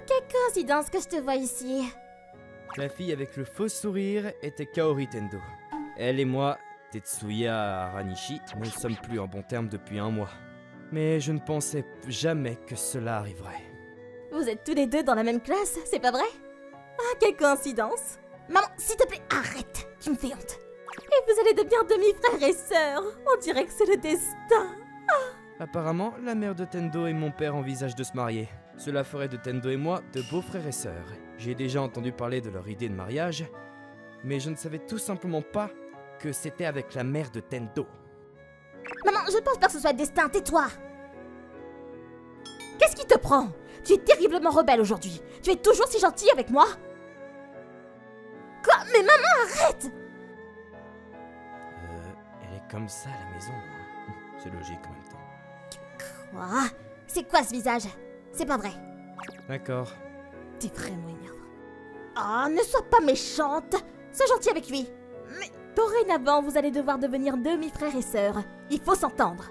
quelle coïncidence que je te vois ici. La fille avec le faux sourire était Kaori Tendo. Elle et moi, Tetsuya Haranishi, ne sommes plus en bons termes depuis 1 mois. Mais je ne pensais jamais que cela arriverait. Vous êtes tous les deux dans la même classe, c'est pas vrai? Ah, quelle coïncidence. Maman, s'il te plaît, arrête, tu me fais honte. Et vous allez devenir demi-frères et sœurs. On dirait que c'est le destin. Apparemment, la mère de Tendo et mon père envisagent de se marier. Cela ferait de Tendo et moi de beaux frères et sœurs. J'ai déjà entendu parler de leur idée de mariage, mais je ne savais tout simplement pas que c'était avec la mère de Tendo. Maman, je pense pas que ce soit le destin, tais-toi. Qu'est-ce qui te prend? Tu es terriblement rebelle aujourd'hui. Tu es toujours si gentille avec moi? Quoi? Mais maman, arrête! Elle est comme ça à la maison. C'est logique en même temps. Quoi? C'est quoi ce visage? C'est pas vrai. D'accord. T'es vraiment énervant. Oh, ne sois pas méchante. Sois gentille avec lui. Mais dorénavant, vous allez devoir devenir demi-frères et sœurs. Il faut s'entendre.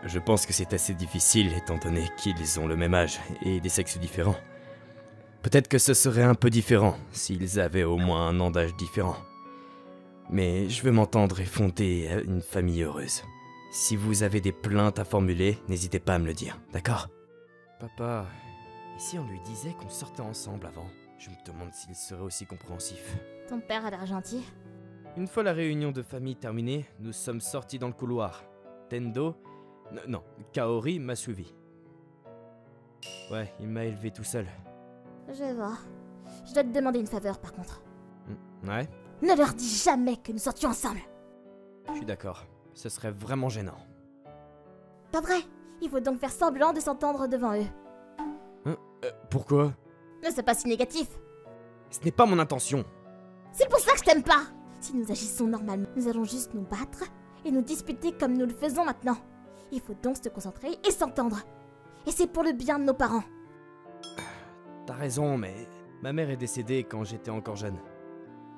Je pense que c'est assez difficile étant donné qu'ils ont le même âge et des sexes différents. Peut-être que ce serait un peu différent s'ils avaient au moins 1 an d'âge différent. Mais je veux m'entendre et fonder une famille heureuse. Si vous avez des plaintes à formuler, n'hésitez pas à me le dire, d'accord? Papa, et si on lui disait qu'on sortait ensemble avant? Je me demande s'il serait aussi compréhensif. Ton père a l'air gentil. Une fois la réunion de famille terminée, nous sommes sortis dans le couloir. Tendo... Non, Kaori m'a suivi. Ouais, il m'a élevé tout seul. Je vois. Je dois te demander une faveur par contre. Ouais, Ne leur dis jamais que nous sortions ensemble. je suis d'accord. Ce serait vraiment gênant. Pas vrai. Il faut donc faire semblant de s'entendre devant eux. Pourquoi? Ne sois pas si négatif. Ce n'est pas mon intention. C'est pour ça que je t'aime pas. Si nous agissons normalement, nous allons juste nous battre et nous disputer comme nous le faisons maintenant. Il faut donc se concentrer et s'entendre. Et c'est pour le bien de nos parents. T'as raison, mais ma mère est décédée quand j'étais encore jeune.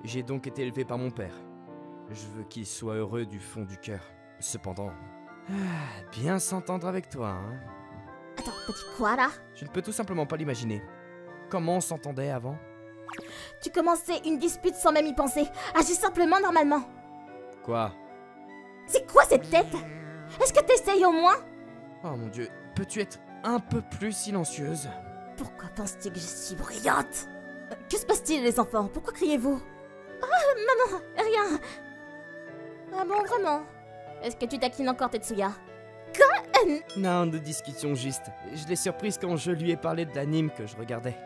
J'ai donc été élevé par mon père. Je veux qu'il soit heureux du fond du cœur. Cependant, bien s'entendre avec toi, hein. Attends, t'as dit quoi là? Je ne peux tout simplement pas l'imaginer. Comment on s'entendait avant? Tu commençais une dispute sans même y penser. Agis simplement normalement. Quoi? C'est quoi cette tête? Est-ce que t'essayes au moins? Oh mon dieu, peux-tu être un peu plus silencieuse? Pourquoi penses-tu que je suis bruyante? Que se passe-t-il les enfants? Pourquoi criez-vous? Oh, maman, rien. Ah bon, vraiment? Est-ce que tu taquines encore Tetsuya? Non, nous discutions juste. Je l'ai surprise quand je lui ai parlé de l'anime que je regardais.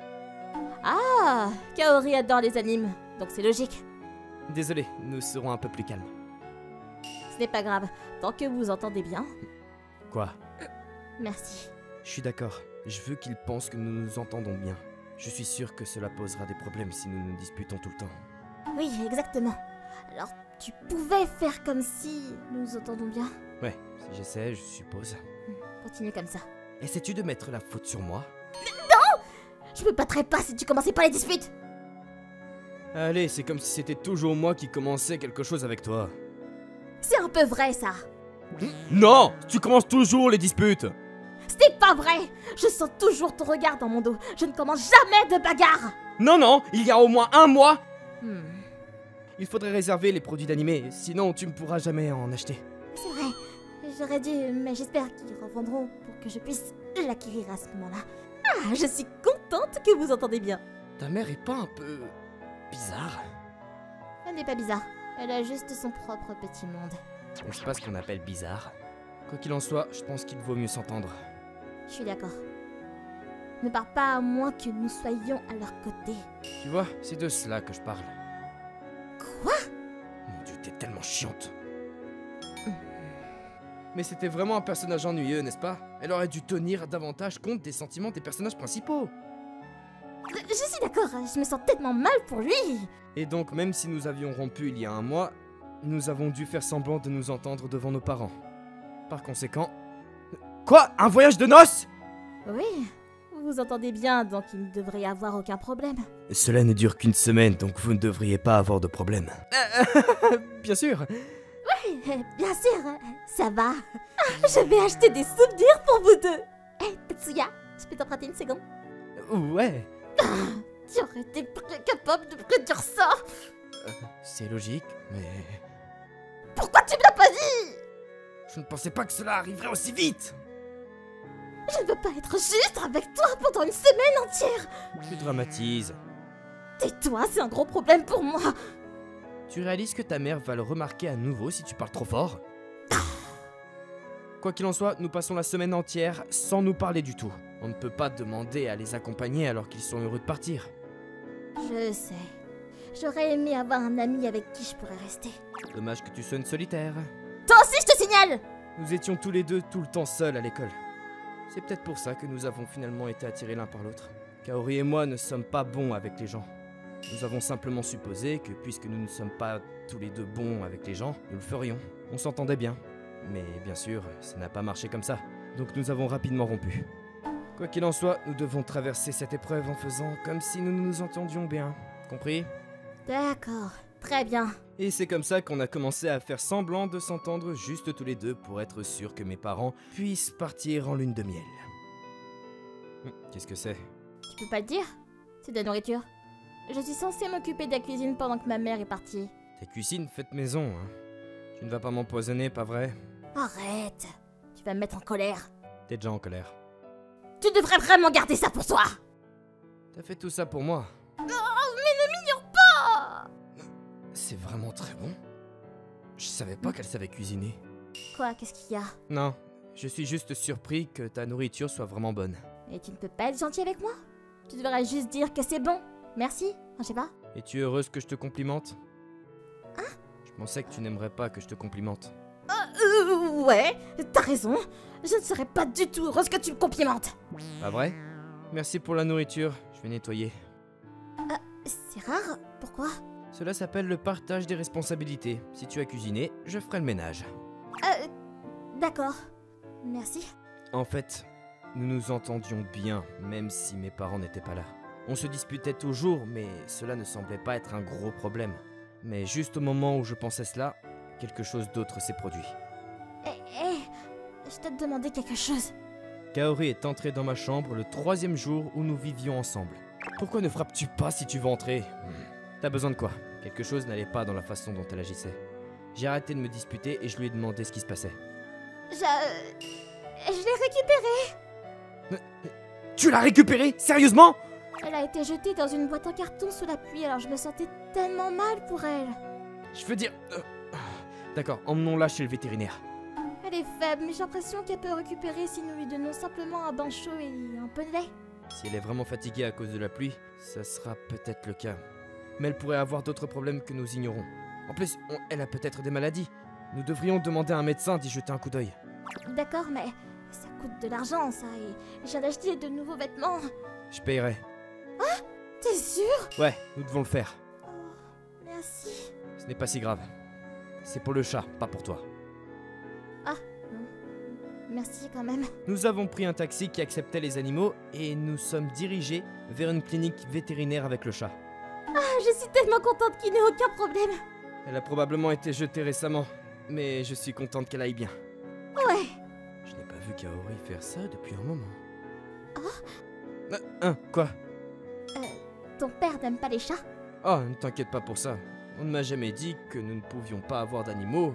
Ah, Kaori adore les animes, donc c'est logique. Désolé, nous serons un peu plus calmes. Ce n'est pas grave, tant que vous entendez bien. Quoi? Merci. Je suis d'accord. Je veux qu'il pense que nous nous entendons bien. Je suis sûr que cela posera des problèmes si nous nous disputons tout le temps. Oui, exactement. Alors, tu pouvais faire comme si nous nous entendons bien. Ouais, si j'essaie, je suppose. Continue comme ça. Essaies-tu de mettre la faute sur moi? Je me battrais pas si tu commençais pas les disputes. Allez, c'est comme si c'était toujours moi qui commençais quelque chose avec toi. C'est un peu vrai, ça. Non! Tu commences toujours les disputes! C'est pas vrai. Je sens toujours ton regard dans mon dos. Je ne commence jamais de bagarre. Non, non! Il y a au moins 1 mois! Hmm, Il faudrait réserver les produits d'animé, sinon tu ne pourras jamais en acheter. c'est vrai. J'aurais dû, mais j'espère qu'ils revendront pour que je puisse l'acquérir à ce moment-là. Ah, je suis contente que vous entendez bien. Ta mère est pas un peu... bizarre? Elle n'est pas bizarre. Elle a juste son propre petit monde. N'est-ce pas ce qu'on appelle bizarre? Quoi qu'il en soit, je pense qu'il vaut mieux s'entendre. Je suis d'accord. Ne pars pas à moins que nous soyons à leur côté. Tu vois, c'est de cela que je parle. Quoi? Mon dieu, t'es tellement chiante. Mais c'était vraiment un personnage ennuyeux, n'est-ce pas? Elle aurait dû tenir davantage compte des sentiments des personnages principaux. Je suis d'accord, je me sens tellement mal pour lui. Et donc, même si nous avions rompu il y a 1 mois, nous avons dû faire semblant de nous entendre devant nos parents. Par conséquent... Quoi? Un voyage de noces? Oui, vous vous entendez bien, donc il ne devrait y avoir aucun problème. Cela ne dure qu'1 semaine, donc vous ne devriez pas avoir de problème. Bien sûr. Oui, bien sûr, ça va. Je vais acheter des souvenirs pour vous deux. Hé, Tetsuya, je peux t'emprunter une seconde? Ouais. Tu aurais été capable de prédire ça. C'est logique, mais... Pourquoi tu me l'as pas dit? Je ne pensais pas que cela arriverait aussi vite. Je ne veux pas être juste avec toi pendant une semaine entière. Tu dramatises. Tais-toi, c'est un gros problème pour moi. Tu réalises que ta mère va le remarquer à nouveau si tu parles trop fort? Quoi qu'il en soit, nous passons la semaine entière sans nous parler du tout. On ne peut pas demander à les accompagner alors qu'ils sont heureux de partir. Je sais. J'aurais aimé avoir un ami avec qui je pourrais rester. Dommage que tu sonnes solitaire. Toi aussi, je te signale! Nous étions tous les deux tout le temps seuls à l'école. C'est peut-être pour ça que nous avons finalement été attirés l'un par l'autre. Kaori et moi ne sommes pas bons avec les gens. Nous avons simplement supposé que puisque nous ne sommes pas tous les deux bons avec les gens, nous le ferions. On s'entendait bien. Mais bien sûr, ça n'a pas marché comme ça. Donc nous avons rapidement rompu. Quoi qu'il en soit, nous devons traverser cette épreuve en faisant comme si nous nous entendions bien. Compris? D'accord, très bien. Et c'est comme ça qu'on a commencé à faire semblant de s'entendre juste tous les deux pour être sûr que mes parents puissent partir en lune de miel. Qu'est-ce que c'est? Tu peux pas le dire? C'est de la nourriture. Je suis censée m'occuper de la cuisine pendant que ma mère est partie. Ta cuisine faite maison, hein? Tu ne vas pas m'empoisonner, pas vrai? Arrête! Tu vas me mettre en colère. T'es déjà en colère. Tu devrais vraiment garder ça pour toi! T'as fait tout ça pour moi. Oh, mais ne m'ignore pas! C'est vraiment très bon. Je savais pas qu'elle savait cuisiner. Quoi, qu'est-ce qu'il y a? Non, je suis juste surpris que ta nourriture soit vraiment bonne. Et tu ne peux pas être gentil avec moi? Tu devrais juste dire que c'est bon. Merci, je sais pas. Es-tu heureuse que je te complimente? Hein? Je pensais que tu n'aimerais pas que je te complimente. Ouais, t'as raison. Je ne serais pas du tout heureuse que tu me complimentes. Pas vrai? Merci pour la nourriture, je vais nettoyer. C'est rare, pourquoi? Cela s'appelle le partage des responsabilités. Si tu as cuisiné, je ferai le ménage. D'accord. Merci. En fait, nous nous entendions bien, même si mes parents n'étaient pas là. On se disputait toujours, mais cela ne semblait pas être un gros problème. Mais juste au moment où je pensais cela, quelque chose d'autre s'est produit. Je dois te demander quelque chose. Kaori est entrée dans ma chambre le 3e jour où nous vivions ensemble. Pourquoi ne frappes-tu pas si tu veux entrer? T'as besoin de quoi? Quelque chose n'allait pas dans la façon dont elle agissait. J'ai arrêté de me disputer et je lui ai demandé ce qui se passait. Je l'ai récupérée. Tu l'as récupérée? Sérieusement? Elle a été jetée dans une boîte en carton sous la pluie, alors je me sentais tellement mal pour elle. Je veux dire... D'accord, emmenons-la chez le vétérinaire. Elle est faible, mais j'ai l'impression qu'elle peut récupérer si nous lui donnons simplement un bain chaud et un peu de lait. Si elle est vraiment fatiguée à cause de la pluie, ça sera peut-être le cas. Mais elle pourrait avoir d'autres problèmes que nous ignorons. En plus, elle a peut-être des maladies. Nous devrions demander à un médecin d'y jeter un coup d'œil. D'accord, mais ça coûte de l'argent, ça, et j'ai acheté de nouveaux vêtements. Je payerai. Ah? T'es sûr? Ouais, nous devons le faire. Oh, merci. Ce n'est pas si grave. C'est pour le chat, pas pour toi. Ah, non. Merci quand même. Nous avons pris un taxi qui acceptait les animaux et nous sommes dirigés vers une clinique vétérinaire avec le chat. Ah, je suis tellement contente qu'il n'ait aucun problème. Elle a probablement été jetée récemment, mais je suis contente qu'elle aille bien. Ouais. Je n'ai pas vu Kaori faire ça depuis un moment. Ah? Quoi? Ton père n'aime pas les chats? Oh, ne t'inquiète pas pour ça. On ne m'a jamais dit que nous ne pouvions pas avoir d'animaux,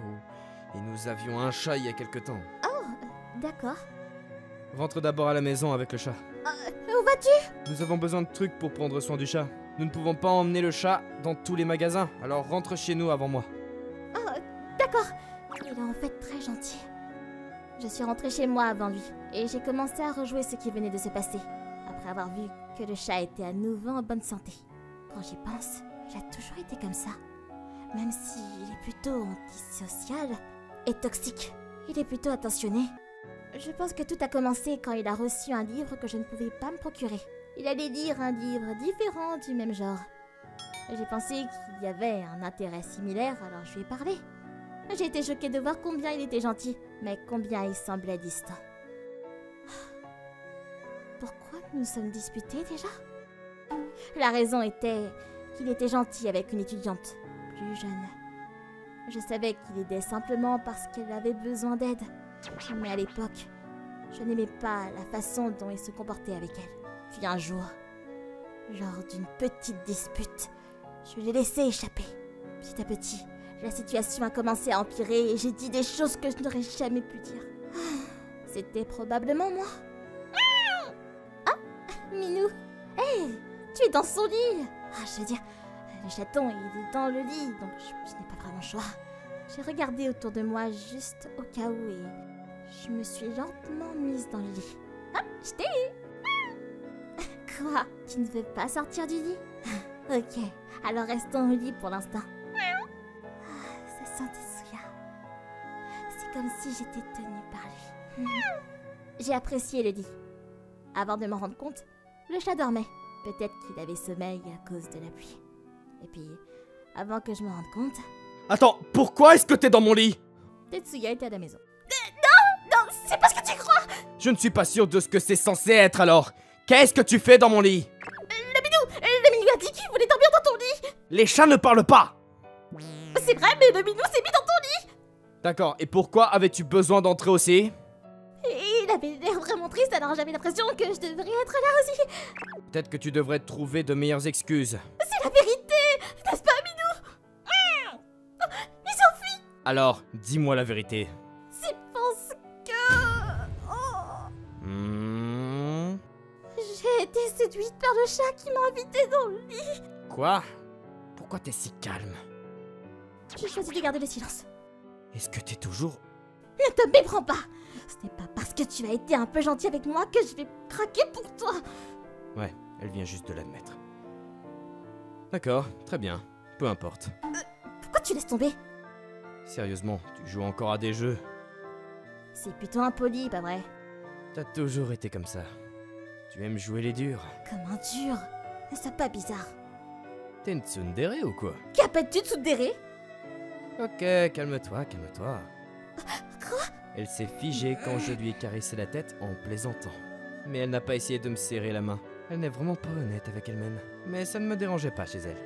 et nous avions un chat il y a quelque temps. Oh, d'accord. Rentre d'abord à la maison avec le chat. Où vas-tu? Nous avons besoin de trucs pour prendre soin du chat. Nous ne pouvons pas emmener le chat dans tous les magasins, alors rentre chez nous avant moi. Oh, d'accord. Il est en fait très gentil. Je suis rentrée chez moi avant lui, et j'ai commencé à rejouer ce qui venait de se passer, après avoir vu que le chat était à nouveau en bonne santé. Quand j'y pense, il a toujours été comme ça. Même s'il est plutôt antisocial et toxique, il est plutôt attentionné. Je pense que tout a commencé quand il a reçu un livre que je ne pouvais pas me procurer. Il allait lire un livre différent du même genre. J'ai pensé qu'il y avait un intérêt similaire, alors je lui ai parlé. J'ai été choquée de voir combien il était gentil, mais combien il semblait distant. Pourquoi nous sommes disputés déjà? La raison était qu'il était gentil avec une étudiante plus jeune. Je savais qu'il aidait simplement parce qu'elle avait besoin d'aide. Mais à l'époque, je n'aimais pas la façon dont il se comportait avec elle. Puis un jour, lors d'une petite dispute. Je l'ai laissé échapper. Petit à petit, la situation a commencé à empirer et j'ai dit des choses que je n'aurais jamais pu dire. C'était probablement moi. Ah, Minou. Hé, tu es dans son lit. Je veux dire, le chaton il est dans le lit, donc je n'ai pas vraiment le choix. J'ai regardé autour de moi juste au cas où et je me suis lentement mise dans le lit. Ah, je t'ai eu. Quoi? Tu ne veux pas sortir du lit? Ok, alors restons au lit pour l'instant. Ça sent Tetsuya. C'est comme si j'étais tenue par lui. J'ai apprécié le lit. Avant de m'en rendre compte, le chat dormait. Peut-être qu'il avait sommeil à cause de la pluie. Et puis, avant que je me rende compte... Attends, pourquoi est-ce que t'es dans mon lit? Tetsuya était à la maison. Non, c'est pas ce que tu crois. Je ne suis pas sûr de ce que c'est censé être alors. Qu'est-ce que tu fais dans mon lit? Le minou a dit qu'il voulait dormir dans ton lit. Les chats ne parlent pas. C'est vrai, mais le minou s'est mis dans ton lit. D'accord, et pourquoi avais-tu besoin d'entrer aussi? Et il avait l'air vraiment triste, alors j'avais l'impression que je devrais être là aussi. Peut-être que tu devrais trouver de meilleures excuses. C'est la vérité, n'est-ce pas, minou? Il s'enfuit. Alors, dis-moi la vérité. C'est parce que... J'ai été séduite par le chat qui m'a invitée dans le lit. Quoi? Pourquoi t'es si calme? J'ai choisi de garder le silence. Est-ce que t'es toujours... Ne te méprends pas. Ce n'est pas parce que tu as été un peu gentil avec moi que je vais craquer pour toi. Ouais, elle vient juste de l'admettre. D'accord, très bien. Peu importe. Pourquoi tu laisses tomber? Sérieusement, tu joues encore à des jeux? C'est plutôt impoli, pas vrai? T'as toujours été comme ça. Tu aimes jouer les durs. Comme un dur. C'est pas bizarre. T'es une tsundere ou quoi? Qu'appelles-tu de tsundere? Ok, calme-toi, calme-toi. Quoi? Elle s'est figée quand je lui ai caressé la tête en plaisantant. Mais elle n'a pas essayé de me serrer la main. Elle n'est vraiment pas honnête avec elle-même. Mais ça ne me dérangeait pas chez elle.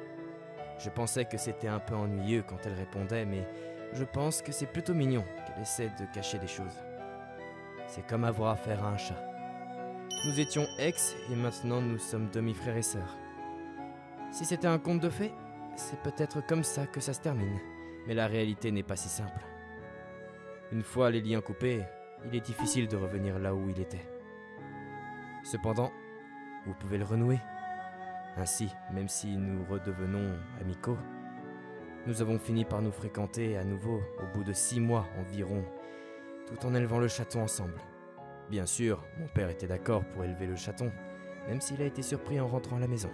Je pensais que c'était un peu ennuyeux quand elle répondait, mais je pense que c'est plutôt mignon qu'elle essaie de cacher des choses. C'est comme avoir affaire à un chat. Nous étions ex et maintenant nous sommes demi-frères et sœurs. Si c'était un conte de fées, c'est peut-être comme ça que ça se termine. Mais la réalité n'est pas si simple. Une fois les liens coupés, il est difficile de revenir là où il était. Cependant, vous pouvez le renouer. Ainsi, même si nous redevenons amicaux, nous avons fini par nous fréquenter à nouveau au bout de 6 mois environ, tout en élevant le chaton ensemble. Bien sûr, mon père était d'accord pour élever le chaton, même s'il a été surpris en rentrant à la maison.